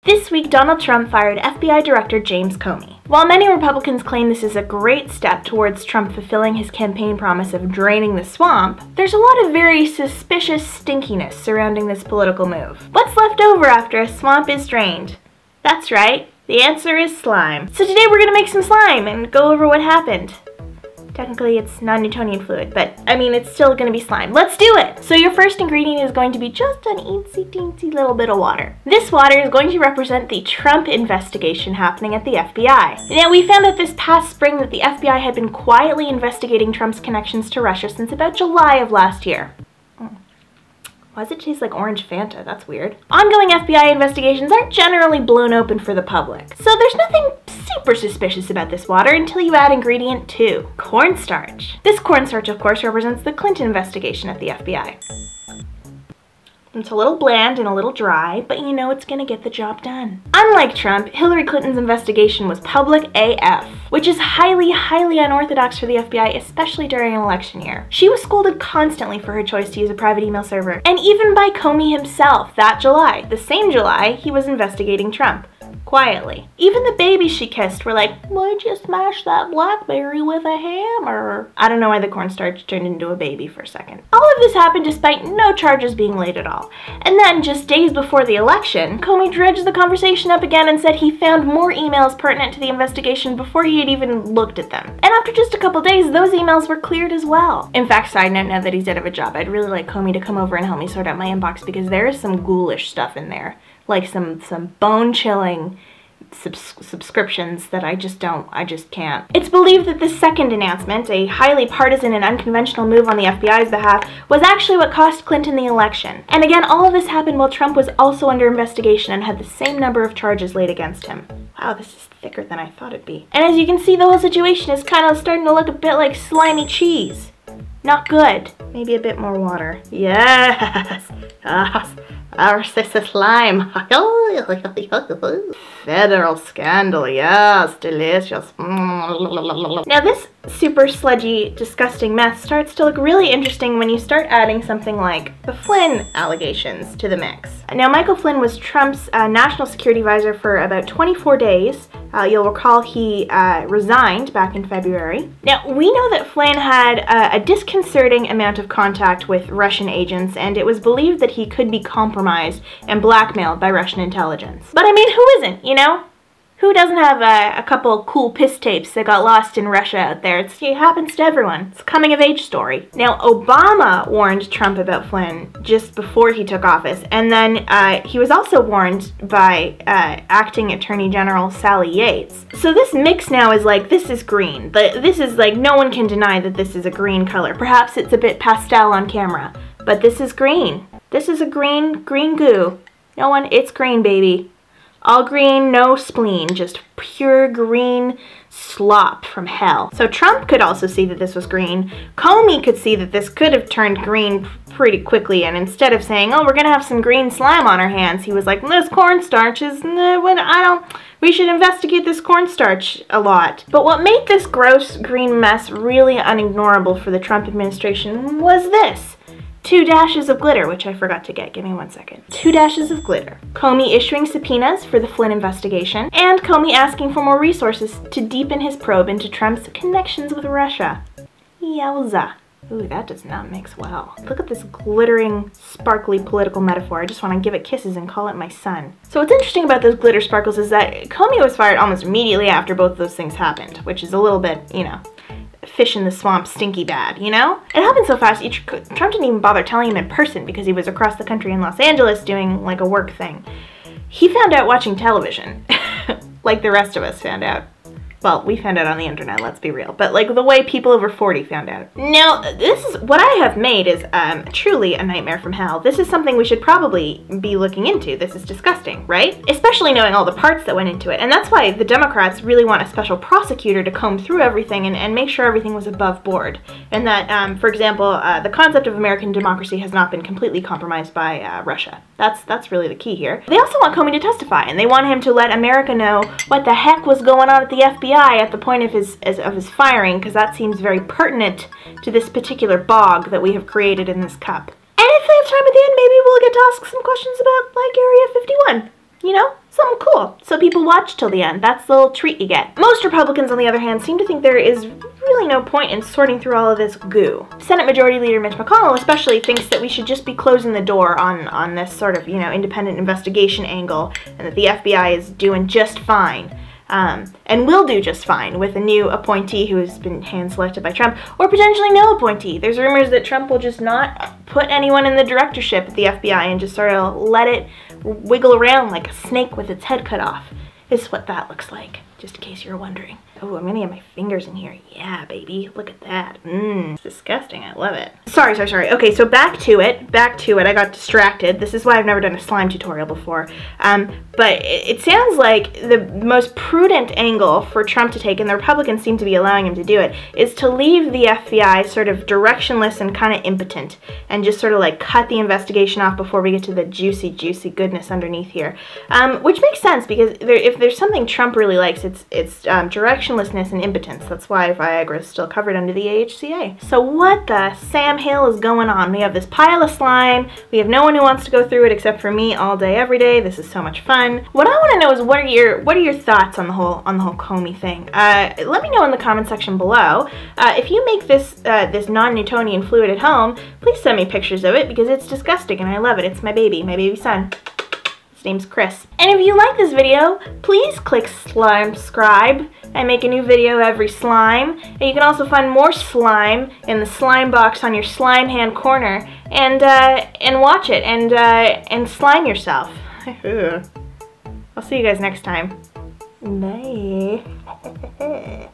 This week, Donald Trump fired FBI Director James Comey. While many Republicans claim this is a great step towards Trump fulfilling his campaign promise of draining the swamp, there's a lot of very suspicious stinkiness surrounding this political move. What's left over after a swamp is drained? That's right, the answer is slime. So today we're gonna make some slime and go over what happened. Technically it's non-Newtonian fluid, but I mean it's still gonna be slime. Let's do it! So your first ingredient is going to be just an eensy-teensy little bit of water. This water is going to represent the Trump investigation happening at the FBI. Now we found out this past spring that the FBI had been quietly investigating Trump's connections to Russia since about July of last year. Why does it taste like orange Fanta? That's weird. Ongoing FBI investigations aren't generally blown open for the public, so there's nothing super suspicious about this water until you add ingredient 2, cornstarch. This cornstarch, of course, represents the Clinton investigation at the FBI. It's a little bland and a little dry, but you know it's gonna get the job done. Unlike Trump, Hillary Clinton's investigation was public AF, which is highly unorthodox for the FBI, especially during an election year. She was scolded constantly for her choice to use a private email server, and even by Comey himself that July. The same July, he was investigating Trump. Quietly. Even the babies she kissed were like, why'd you smash that BlackBerry with a hammer? I don't know why the cornstarch turned into a baby for a second. All of this happened despite no charges being laid at all. And then, just days before the election, Comey dredged the conversation up again and said he found more emails pertinent to the investigation before he had even looked at them. And after just a couple days, those emails were cleared as well. In fact, side note, now that he's out of a job, I'd really like Comey to come over and help me sort out my inbox because there is some ghoulish stuff in there. Like some bone-chilling subscriptions that I just can't. It's believed that this second announcement, a highly partisan and unconventional move on the FBI's behalf, was actually what cost Clinton the election. And again, all of this happened while Trump was also under investigation and had the same number of charges laid against him. Wow, this is thicker than I thought it'd be. And as you can see, the whole situation is kind of starting to look a bit like slimy cheese. Not good. Maybe a bit more water. Yes! Our sister slime. Federal scandal, yes, delicious. Now this super sludgy, disgusting mess starts to look really interesting when you start adding something like the Flynn allegations to the mix. Now Michael Flynn was Trump's national security advisor for about 24 days. You'll recall he resigned back in February. Now we know that Flynn had a disconcerting amount of contact with Russian agents, and it was believed that he could be compromised and blackmailed by Russian intelligence. But I mean, who isn't, you know? Who doesn't have a couple cool piss tapes that got lost in Russia out there? It happens to everyone. It's a coming-of-age story. Now, Obama warned Trump about Flynn just before he took office, and then he was also warned by acting Attorney General Sally Yates. So this mix now is like, this is green. This is like, no one can deny that this is a green color. Perhaps it's a bit pastel on camera, but this is green. This is a green goo. No one, it's green, baby. All green, no spleen, just pure green slop from hell. So Trump could also see that this was green. Comey could see that this could have turned green pretty quickly, and instead of saying, oh, we're gonna have some green slime on our hands, he was like, this cornstarch is, we should investigate this cornstarch a lot. But what made this gross green mess really unignorable for the Trump administration was this. 2 dashes of glitter, which I forgot to get. Give me 1 second. 2 dashes of glitter. Comey issuing subpoenas for the Flynn investigation, and Comey asking for more resources to deepen his probe into Trump's connections with Russia. Yowza. Ooh, that does not mix well. Look at this glittering, sparkly political metaphor. I just want to give it kisses and call it my son. So what's interesting about those glitter sparkles is that Comey was fired almost immediately after both of those things happened, which is a little bit, you know, fish in the swamp stinky bad, you know? It happened so fast, Trump didn't even bother telling him in person because he was across the country in Los Angeles doing like a work thing. He found out watching television, like the rest of us found out. Well, we found out on the internet, let's be real, but like the way people over 40 found out. Now, this is, what I have made is truly a nightmare from hell. This is something we should probably be looking into. This is disgusting, right? Especially knowing all the parts that went into it. And that's why the Democrats really want a special prosecutor to comb through everything and make sure everything was above board. And that, for example, the concept of American democracy has not been completely compromised by Russia. That's really the key here. They also want Comey to testify, and they want him to let America know what the heck was going on at the FBI at the point of his firing, because that seems very pertinent to this particular bog that we have created in this cup. And if they have time at the end, maybe we'll get to ask some questions about, like, Area 51, you know? something cool. So people watch till the end. That's the little treat you get. Most Republicans, on the other hand, seem to think there is really no point in sorting through all of this goo. Senate Majority Leader Mitch McConnell especially thinks that we should just be closing the door on this sort of, independent investigation angle, and that the FBI is doing just fine. And will do just fine with a new appointee who has been hand-selected by Trump, or potentially no appointee. There's rumors that Trump will just not put anyone in the directorship at the FBI and just sort of let it wiggle around like a snake with its head cut off. This is what that looks like, just in case you're wondering. Oh, I'm gonna get my fingers in here. Yeah, baby, look at that. It's disgusting, I love it. Sorry. Okay, so back to it. I got distracted. This is why I've never done a slime tutorial before. But it sounds like the most prudent angle for Trump to take, and the Republicans seem to be allowing him to do it, is to leave the FBI sort of directionless and kind of impotent, and just sort of like cut the investigation off before we get to the juicy, juicy goodness underneath here. Which makes sense, because if there's something Trump really likes, it's directionlessness and impotence. That's why Viagra is still covered under the AHCA. So what the Sam Hill is going on? We have this pile of slime. We have no one who wants to go through it except for me all day, every day. This is so much fun. What I want to know is what are your thoughts on the whole Comey thing? Let me know in the comment section below. If you make this non-Newtonian fluid at home, please send me pictures of it, because it's disgusting and I love it. It's my baby son. His name's Chris. And if you like this video, please click subscribe. I make a new video every slime. And you can also find more slime in the slime box on your slime hand corner, and watch it and slime yourself. I'll see you guys next time. Bye.